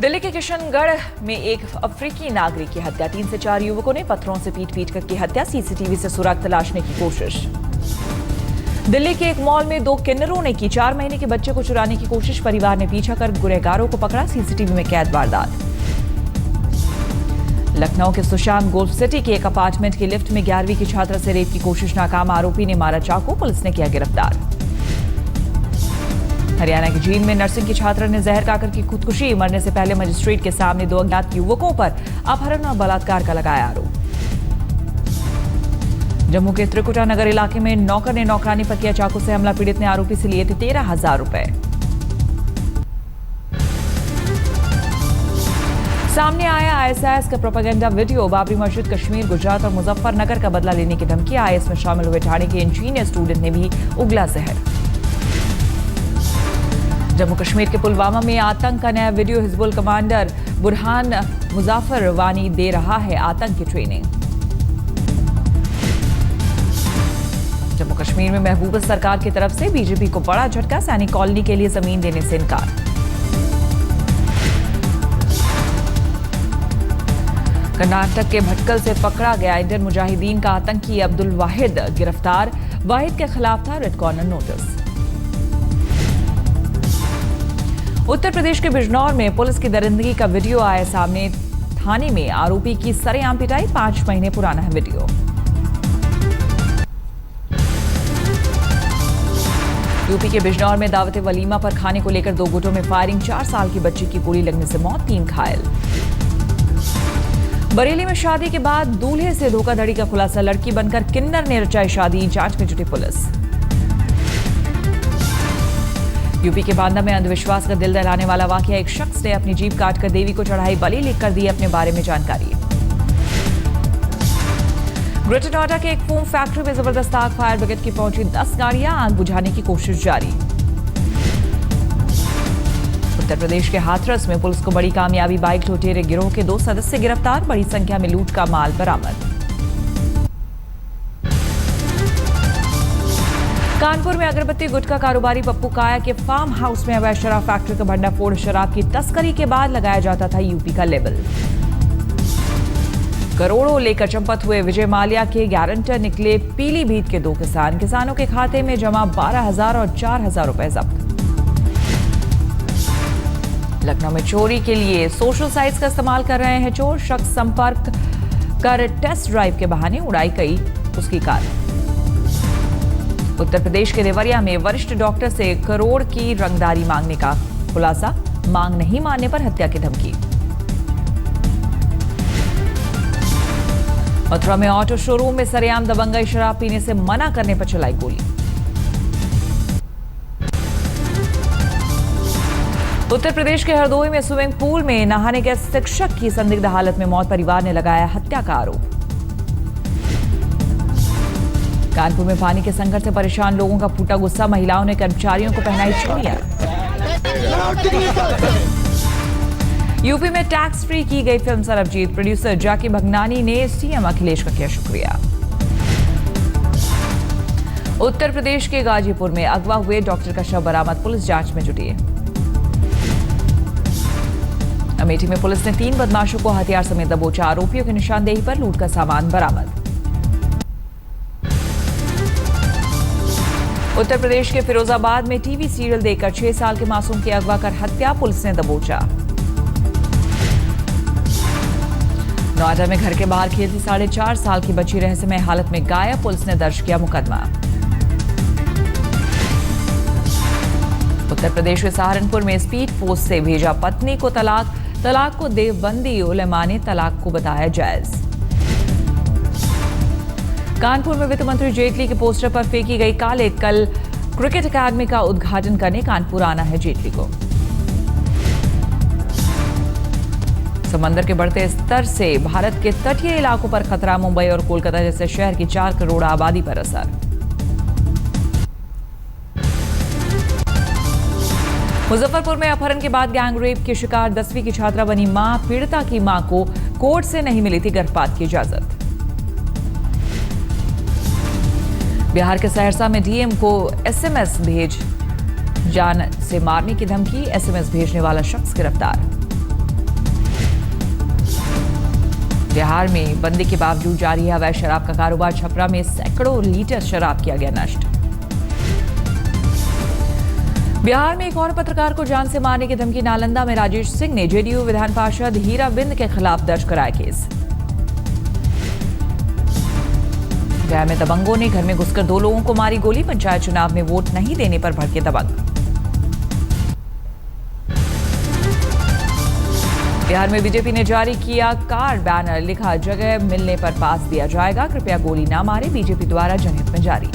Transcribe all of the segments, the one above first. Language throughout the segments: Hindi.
दिल्ली के किशनगढ़ में एक अफ्रीकी नागरिक की हत्या, 3 से 4 युवकों ने पत्थरों से पीट कर की हत्या, सीसीटीवी से सुराग तलाशने की कोशिश। दिल्ली के एक मॉल में 2 किन्नरों ने की 4 महीने के बच्चे को चुराने की कोशिश, परिवार ने पीछा कर गुनहगारों को पकड़ा, सीसीटीवी में कैद वारदात। लखनऊ के सुशांत गोल्फ सिटी के एक अपार्टमेंट की लिफ्ट में 11वीं की छात्रा से रेप की कोशिश नाकाम, आरोपी ने मारा चाकू, पुलिस ने किया गिरफ्तार। हरियाणा के जींद में नर्सिंग की छात्रा ने जहर खाकर की खुदकुशी, मरने से पहले मजिस्ट्रेट के सामने 2 अज्ञात युवकों पर अपहरण और बलात्कार का लगाया आरोप। जम्मू के त्रिकुटा नगर इलाके में नौकर ने नौकरानी पर किया चाकू से हमला, पीड़ित ने आरोपी से लिए थे 13,000 रुपए। सामने आया आईएसआईएस का प्रोपेगेंडा वीडियो, बाबरी मस्जिद, कश्मीर, गुजरात और मुजफ्फरनगर का बदला लेने की धमकी, आईएस में शामिल हुए ठाणे के इंजीनियर स्टूडेंट ने भी उगला जहर। जम्मू कश्मीर के पुलवामा में आतंक का नया वीडियो, हिजबुल कमांडर बुरहान मुजाफर वानी दे रहा है आतंक की ट्रेनिंग। जम्मू कश्मीर में महबूबा सरकार की तरफ से बीजेपी को बड़ा झटका, सैनिक कॉलोनी के लिए जमीन देने से इनकार। कर्नाटक के भटकल से पकड़ा गया इंडियन मुजाहिदीन का आतंकी अब्दुल वाहिद गिरफ्तार, वाहिद के खिलाफ था red corner notice. Uttar Pradesh के बिजनौर में पुलिस की दरिंदगी का वीडियो आया सामने, थाने में आरोपी की सरेआम पिटाई, 5 महीने पुराना है वीडियो। यूपी के बिजनौर में दावत वलीमा पर खाने को लेकर 2 गुटों में फायरिंग, 4 साल की बच्ची की गोली लगने से मौत, 3 घायल। बरेली में शादी के बाद दूल्हे से धोखाधड़ी का खुलासा, लड़की बनकर किन्नर ने रचाई शादी, जांच में जुटी पुलिस। यूपी के बांदा में अंधविश्वास का दिल दहलाने वाला वाकया, एक शख्स ने अपनी जीभ काटकर देवी को चढ़ाई बलि, लिखकर दी अपने बारे में जानकारी। ग्रेटर नोएडा के एक फोम फैक्ट्री में जबरदस्त आग, फायर ब्रिगेड की पहुंची 10 गाड़ियां, आग बुझाने की कोशिश जारी। उत्तर प्रदेश के हाथरस में पुलिस को बड़ी कामयाबी, बाइक लुटेरे गिरोह के 2 सदस्य गिरफ्तार, बड़ी संख्या में लूट का माल बरामद। कानपुर में अगरबत्ती गुटखा कारोबारी पप्पू काया के फार्म हाउस में अवैध शराब फैक्ट्री का भंडाफोड़, शराब की तस्करी के बाद लगाया जाता था यूपी का लेबल। करोड़ों लेकर चंपत हुए विजय माल्या के गारंटर निकले पीलीभीत के 2 किसान, किसानों के खाते में जमा 12,000 और 4,000 रुपए जब्त। लखनऊ में चोरी के लिए सोशल साइट्स का इस्तेमाल कर रहे हैं चोर, शख्स संपर्क कर टेस्ट ड्राइव के बहाने उड़ाई गई उसकी कार। उत्तर प्रदेश के देवरिया में वरिष्ठ डॉक्टर से करोड़ की रंगदारी मांगने का खुलासा, मांग नहीं मानने पर हत्या की धमकी। मथुरा में ऑटो शोरूम में सरेआम दबंगई, शराब पीने से मना करने पर चलाई गोली। उत्तर प्रदेश के हरदोई में स्विमिंग पूल में नहाने गए शिक्षक की संदिग्ध हालत में मौत, परिवार ने लगाया हत्या का आरोप। कानपुर में पानी के संकट से परेशान लोगों का फूटा गुस्सा, महिलाओं ने कर्मचारियों को पहनाई चूड़ियां। यूपी में टैक्स फ्री की गई फिल्म सरबजीत, प्रोड्यूसर जाकी भगनानी ने सीएम अखिलेश का किया शुक्रिया। उत्तर प्रदेश के गाजीपुर में अगवा हुए डॉक्टर का शव बरामद, पुलिस जांच में जुटी है। अमेठी में पुलिस ने 3 बदमाशों को हथियार समेत दबोचा, आरोपियों की निशानदेही पर लूट का सामान बरामद। उत्तर प्रदेश के फिरोजाबाद में टीवी सीरियल देखकर 6 साल के मासूम की अगवा कर हत्या, पुलिस ने दबोचा। नोएडा में घर के बाहर खेलती 4.5 साल की बच्ची रहस्यमय हालत में गायब, पुलिस ने दर्ज किया मुकदमा। उत्तर प्रदेश के सहारनपुर में स्पीड पोस्ट से भेजा पत्नी को तलाक, तलाक को देवबंदी, उलेमा ने तलाक को बताया जायज। कानपुर में वित्त मंत्री जेटली के पोस्टर पर फेंकी गई काले, कल क्रिकेट अकादमी का उद्घाटन करने कानपुर आना है जेटली को। समंदर के बढ़ते स्तर से भारत के तटीय इलाकों पर खतरा, मुंबई और कोलकाता जैसे शहर की 4 करोड़ आबादी पर असर। मुजफ्फरपुर में अपहरण के बाद गैंगरेप की शिकार 10वीं की छात्रा बनी मां, पीड़िता की मां को कोर्ट से नहीं मिली थी गर्भपात की इजाजत। बिहार के सहरसा में डीएम को एसएमएस भेज जान से मारने की धमकी, एसएमएस भेजने वाला शख्स गिरफ्तार। बिहार में बंदी के बावजूद जारी है अवैध शराब का कारोबार। छपरा में सैकड़ों लीटर शराब किया गया नष्ट। बिहार में एक और पत्रकार को जान से मारने की धमकी। नालंदा में राजेश सिंह ने जेडीयू विधान पार्षद हीरा बिंद के खिलाफ दर्ज कराया केस। गया में दबंगों ने घर में घुसकर 2 लोगों को मारी गोली। पंचायत चुनाव में वोट नहीं देने पर भड़के दबंग। बिहार में बीजेपी ने जारी किया कार बैनर, लिखा जगह मिलने पर पास दिया जाएगा, कृपया गोली ना मारे, बीजेपी द्वारा जनहित में जारी।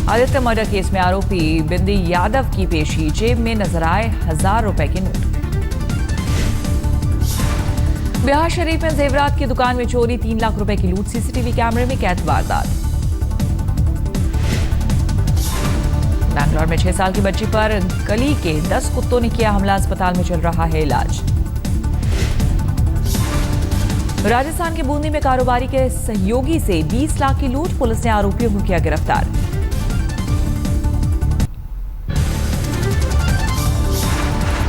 आदित्य मर्डर केस में आरोपी बिंदी यादव की पेशी। जेब में नजर आए 1000 रुपए के नोट। बिहार शरीफ में जेवरात की दुकान में चोरी, 3 लाख रुपए की लूट। सीसीटीवी कैमरे में कैद वारदात। बैंगलोर में 6 साल की बच्ची पर गली के 10 कुत्तों ने किया हमला। अस्पताल में चल रहा है इलाज। राजस्थान के बूंदी में कारोबारी के सहयोगी से 20 लाख की लूट। पुलिस ने आरोपियों को किया गिरफ्तार।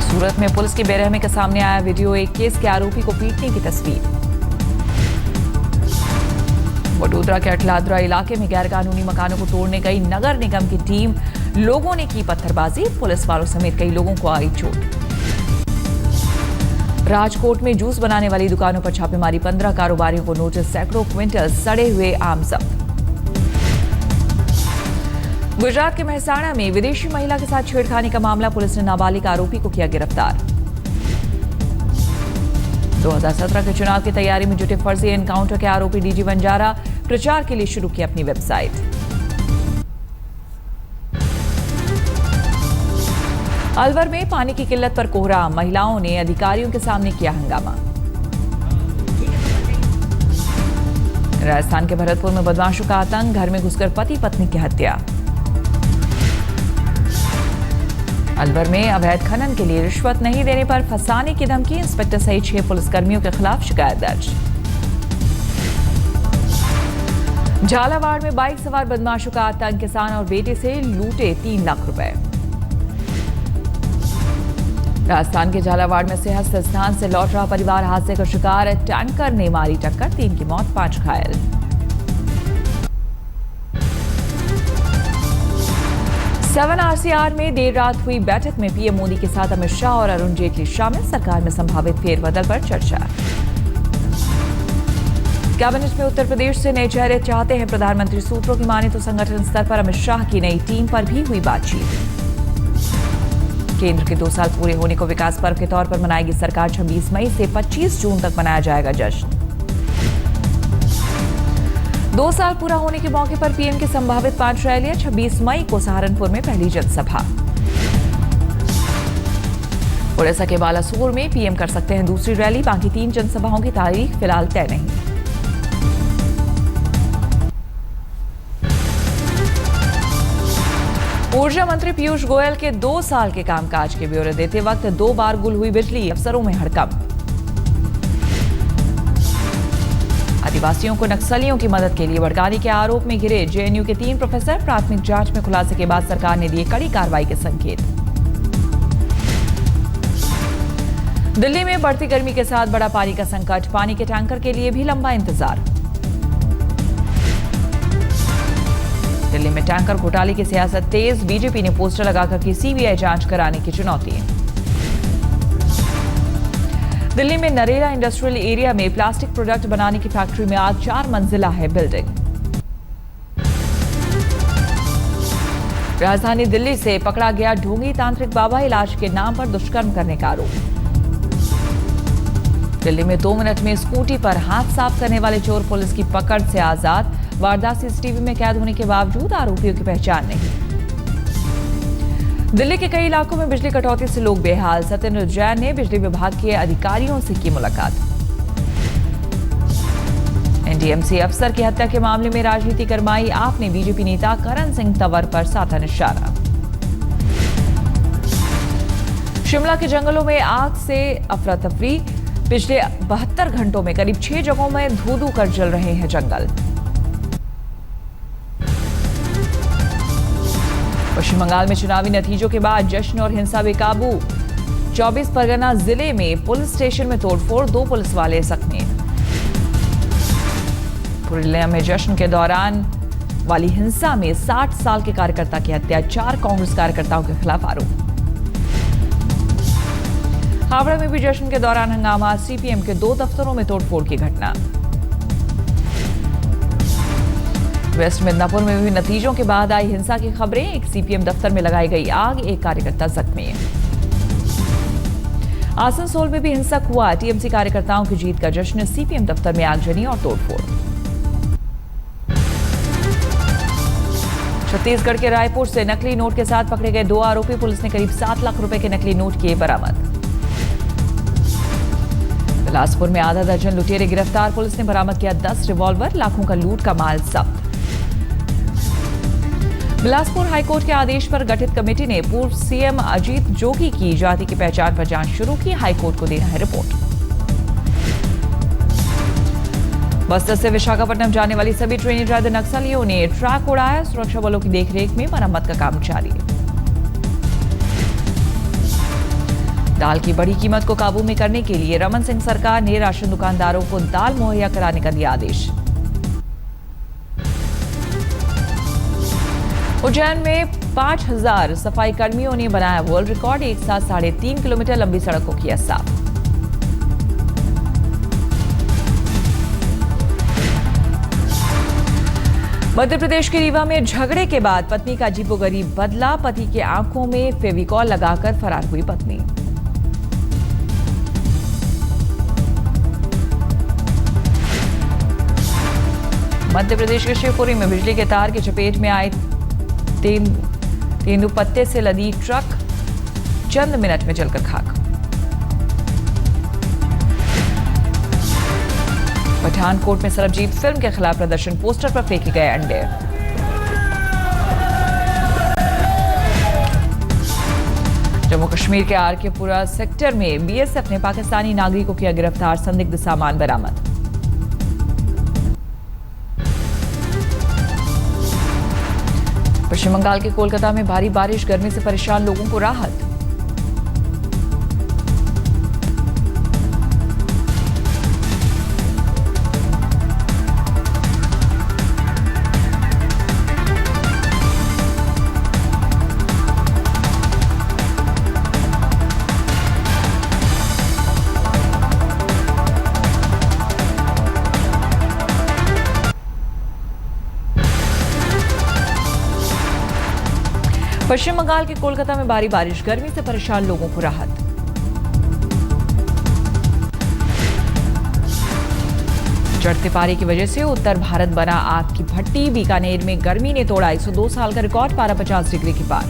सूरत में पुलिस की बेरहमी के सामने आया वीडियो। एक केस के आरोपी को पीटने की तस्वीर। वडोदरा के अटलादरा इलाके में गैरकानूनी मकानों को तोड़ने गई नगर निगम की टीम। लोगों ने की पत्थरबाजी। पुलिस वालों समेत कई लोगों को आई चोट। राजकोट में जूस बनाने वाली दुकानों पर छापेमारी। 15 कारोबारियों को नोटिस। सैकड़ों क्विंटल सड़े हुए आम जब्त। गुजरात के मेहसाणा में विदेशी महिला के साथ छेड़खानी का मामला। पुलिस ने नाबालिग आरोपी को किया गिरफ्तार। 2017 के चुनाव की तैयारी में जुटे फर्जी एनकाउंटर के आरोपी डीजी बंजारा प्रचार के लिए शुरू की अपनी वेबसाइट। अलवर में पानी की किल्लत पर कोहराम। महिलाओं ने अधिकारियों के सामने किया हंगामा। राजस्थान के भरतपुर में बदमाशों का आतंक। घर में घुसकर पति पत्नी की हत्या। अलवर में अवैध खनन के लिए रिश्वत नहीं देने पर फंसाने की धमकी। इंस्पेक्टर सहित 6 पुलिसकर्मियों के खिलाफ शिकायत दर्ज। झालावाड़ में बाइक सवार बदमाशों का आतंक। किसान और बेटे से लूटे 3 लाख रुपए। राजस्थान के झालावाड़ में सिंहस्थ स्थान से लौट रहा परिवार हादसे का शिकार। टैंकर ने मारी टक्कर, 3 की मौत, 5 घायल। सेवन आरसीआर में देर रात हुई बैठक में पीएम मोदी के साथ अमित शाह और अरुण जेटली शामिल। सरकार में संभावित फेरबदल पर चर्चा। कैबिनेट में उत्तर प्रदेश से नए चेहरे चाहते हैं प्रधानमंत्री। सूत्रों की माने तो संगठन स्तर पर अमित शाह की नई टीम पर भी हुई बातचीत। केंद्र के 2 साल पूरे होने को विकास पर्व के तौर पर मनाएगी सरकार। 26 मई से 25 जून तक मनाया जाएगा जश्न। 2 साल पूरा होने के मौके पर पीएम की संभावित 5 रैलियां। 26 मई को सहारनपुर में पहली जनसभा। उड़ीसा के बालासोर में पीएम कर सकते हैं दूसरी रैली। बाकी 3 जनसभाओं की तारीख फिलहाल तय नहीं। ऊर्जा मंत्री पीयूष गोयल के 2 साल के कामकाज के ब्यौरे देते वक्त 2 बार गुल हुई बिजली। अफसरों में हड़कंप। आदिवासियों को नक्सलियों की मदद के लिए भड़काने के आरोप में घिरे जेएनयू के 3 प्रोफेसर। प्राथमिक जांच में खुलासे के बाद सरकार ने दिए कड़ी कार्रवाई के संकेत। दिल्ली में बढ़ती गर्मी के साथ बड़ा पानी का संकट। पानी के टैंकर के लिए भी लंबा इंतजार। दिल्ली में टैंकर घोटाले की सियासत तेज। बीजेपी ने पोस्टर लगाकर की सीबीआई जांच कराने की चुनौती। दिल्ली में नरेला इंडस्ट्रियल एरिया में प्लास्टिक प्रोडक्ट बनाने की फैक्ट्री में आग। 4 मंजिला है बिल्डिंग। राजधानी दिल्ली से पकड़ा गया ढोंगी तांत्रिक बाबा। इलाज के नाम पर दुष्कर्म करने का आरोप। दिल्ली में 2 मिनट में स्कूटी पर हाथ साफ करने वाले चोर पुलिस की पकड़ से आजाद। वारदात सीसीटीवी में कैद होने के बावजूद आरोपियों की पहचान नहीं। दिल्ली के कई इलाकों में बिजली कटौती से लोग बेहाल। सत्येंद्र जैन ने बिजली विभाग के अधिकारियों से की मुलाकात। एनडीएमसी अफसर की हत्या के मामले में राजनीति गरमाई। आपने बीजेपी नेता करण सिंह तंवर पर साधा निशाना। शिमला के जंगलों में आग से अफरा तफरी। पिछले 72 घंटों में करीब 6 जगहों में धू-धू कर जल रहे हैं जंगल। पश्चिम बंगाल में चुनावी नतीजों के बाद जश्न और हिंसा बेकाबू। 24 परगना जिले में पुलिस स्टेशन में तोड़फोड़, 2 पुलिस वाले जख्मी। पुरुलिया में जश्न के दौरान वाली हिंसा में 60 साल के कार्यकर्ता की हत्या, 4 कांग्रेस कार्यकर्ताओं के खिलाफ आरोप। हावड़ा में भी जश्न के दौरान हंगामा, सीपीएम के 2 दफ्तरों में तोड़फोड़ की घटना। वेस्ट मिदनापुर में भी नतीजों के बाद आई हिंसा की खबरें, एक सीपीएम दफ्तर में लगाई गई आग, एक कार्यकर्ता जख्मी। आसनसोल में भी हिंसक हुआ, टीएमसी कार्यकर्ताओं की जीत का जश्न, सीपीएम दफ्तर में आगजनी और तोड़फोड़। छत्तीसगढ़ के रायपुर से नकली नोट के साथ पकड़े गए 2 आरोपी, पुलिस ने करीब 7 लाख रुपए के नकली नोट किए बरामद। बिलासपुर में आधा दर्जन लुटेरे गिरफ्तार, पुलिस ने बरामद किया 10 रिवॉल्वर, लाखों का लूट का माल जब्त। बिलासपुर हाईकोर्ट के आदेश पर गठित कमेटी ने पूर्व सीएम अजीत जोगी की जाति की पहचान पर जांच शुरू की, हाईकोर्ट को देना है रिपोर्ट। बस्तर से विशाखापट्टनम जाने वाली सभी ट्रेनें रद्द, नक्सलियों ने ट्रैक उड़ाया, सुरक्षा बलों की देखरेख में मरम्मत का काम जारी। दाल की बढ़ी कीमत को काबू में करने के लिए रमन सिंह सरकार ने राशन दुकानदारों को दाल मुहैया कराने का दिया आदेश। उज्जैन में 5000 सफाई कर्मियों ने बनाया वर्ल्ड रिकॉर्ड, एक साथ 3.5 किलोमीटर लंबी सड़क को किया साफ। मध्य प्रदेश के रीवा में झगड़े के बाद पत्नी का अजीबोगरीब बदला, पति के आंखों में फेविकॉल लगाकर फरार हुई पत्नी। मध्य प्रदेश के शिवपुरी में बिजली के तार की चपेट में आए तेंदुपत्ते से लदी ट्रक, चंद मिनट में जलकर खाक। पठानकोट में सरबजीत फिल्म के खिलाफ प्रदर्शन, पोस्टर पर फेंके गए अंडे। जम्मू कश्मीर के आरकेपुरा सेक्टर में बीएसएफ ने पाकिस्तानी नागरिक को किया गिरफ्तार, संदिग्ध सामान बरामद। पश्चिम बंगाल के कोलकाता में भारी बारिश, गर्मी से परेशान लोगों को राहत। पश्चिम बंगाल के कोलकाता में भारी बारिश, गर्मी से परेशान लोगों को राहत। चढ़ते पारे की वजह से उत्तर भारत बना आग की भट्टी, बीकानेर में गर्मी ने तोड़ा 102 साल का रिकॉर्ड, पारा 50 डिग्री के पार।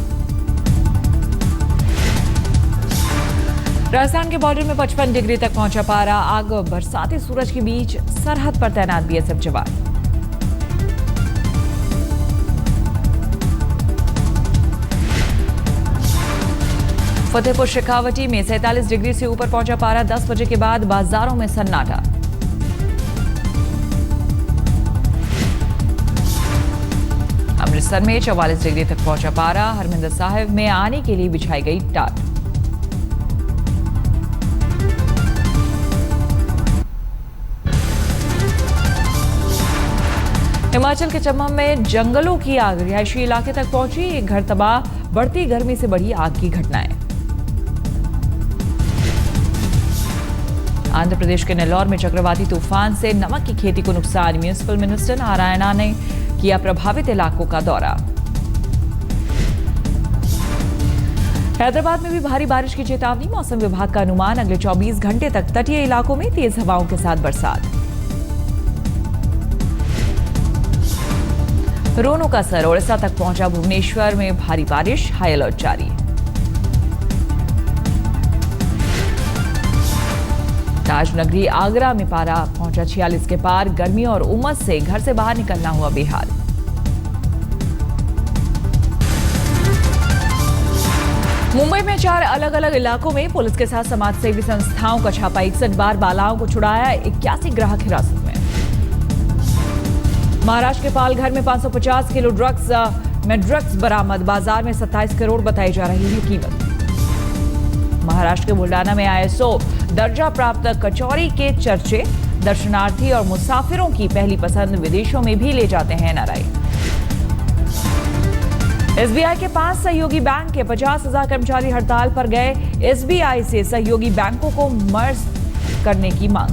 राजस्थान के बॉर्डर में 55 डिग्री तक पहुंचा पारा, आग बरसाती सूरज के बीच सरहद पर तैनात बीएसएफ जवान। फतेहपुर शेखावटी में 47 डिग्री से ऊपर पहुंचा पारा, 10 बजे के बाद बाजारों में सन्नाटा। अमृतसर में 44 डिग्री तक पहुंचा पारा, हरमिंदर साहिब में आने के लिए बिछाई गई टाट। हिमाचल के चम्बा में जंगलों की आग रिहायशी इलाके तक पहुंची, एक घर तबाह, बढ़ती गर्मी से बढ़ी आग की घटनाएं। आंध्र प्रदेश के नेल्लौर में चक्रवाती तूफान से नमक की खेती को नुकसान, म्यूनिसिपल मिनिस्टर नारायणा ने किया प्रभावित इलाकों का दौरा। हैदराबाद में भी भारी बारिश की चेतावनी, मौसम विभाग का अनुमान, अगले 24 घंटे तक तटीय इलाकों में तेज हवाओं के साथ बरसात। रोनो का असर ओडिशा तक पहुंचा, भुवनेश्वर में भारी बारिश, हाई अलर्ट जारी। ताजनगरी आगरा में पारा पहुंचा 46 के पार, गर्मी और उमस से घर से बाहर निकलना हुआ बेहाल। मुंबई में 4 अलग अलग इलाकों में पुलिस के साथ समाजसेवी संस्थाओं का छापा, 61 बार बालाओं को छुड़ाया, 81 ग्राहक हिरासत में। महाराष्ट्र के पालघर में 550 किलो ड्रग्स बरामद, बाजार में 27 करोड़ बताई जा रही है कीमत। महाराष्ट्र के बुल्डाना में ISO दर्जा प्राप्त कचौरी के चर्चे, दर्शनार्थी और मुसाफिरों की पहली पसंद, विदेशों में भी ले जाते हैं NRI। SBI के 5 सहयोगी बैंक के 50,000 कर्मचारी हड़ताल पर गए, SBI से सहयोगी बैंकों को मर्ज करने की मांग।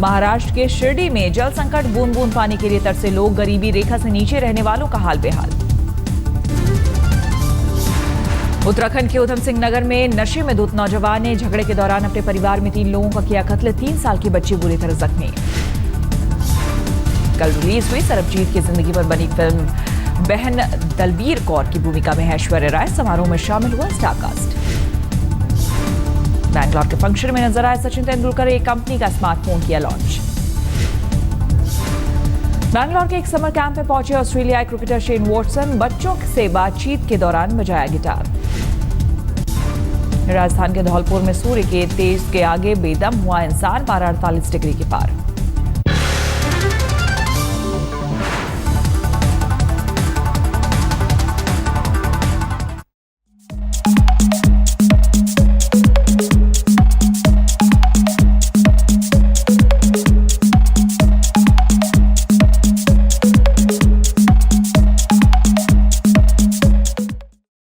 महाराष्ट्र के शिरडी में जल संकट, बूंद बूंद पानी के लिए तरसे लोग, गरीबी रेखा से नीचे रहने वालों का हाल बेहाल। उत्तराखंड के उधम सिंह नगर में नशे में धुत नौजवान ने झगड़े के दौरान अपने परिवार में 3 लोगों का किया कत्ल, 3 साल की बच्ची बुरी तरह जख्मी। कल रिलीज हुई सरबजीत की जिंदगी पर बनी फिल्म बहन दलबीर कौर की भूमिका में है ऐश्वर्या राय, समारोह में शामिल हुआ स्टारकास्ट। बैंगलोर के फंक्शन में नजर आए सचिन तेंदुलकर, एक कंपनी का स्मार्टफोन किया लॉन्च। बैंगलोर के एक समर कैंप में पहुंचे ऑस्ट्रेलियाई क्रिकेटर शेन वॉटसन, बच्चों से बातचीत के दौरान बजाया गिटार। राजस्थान के धौलपुर में सूर्य के तेज के आगे बेदम हुआ इंसान, पारा 48 डिग्री के पार।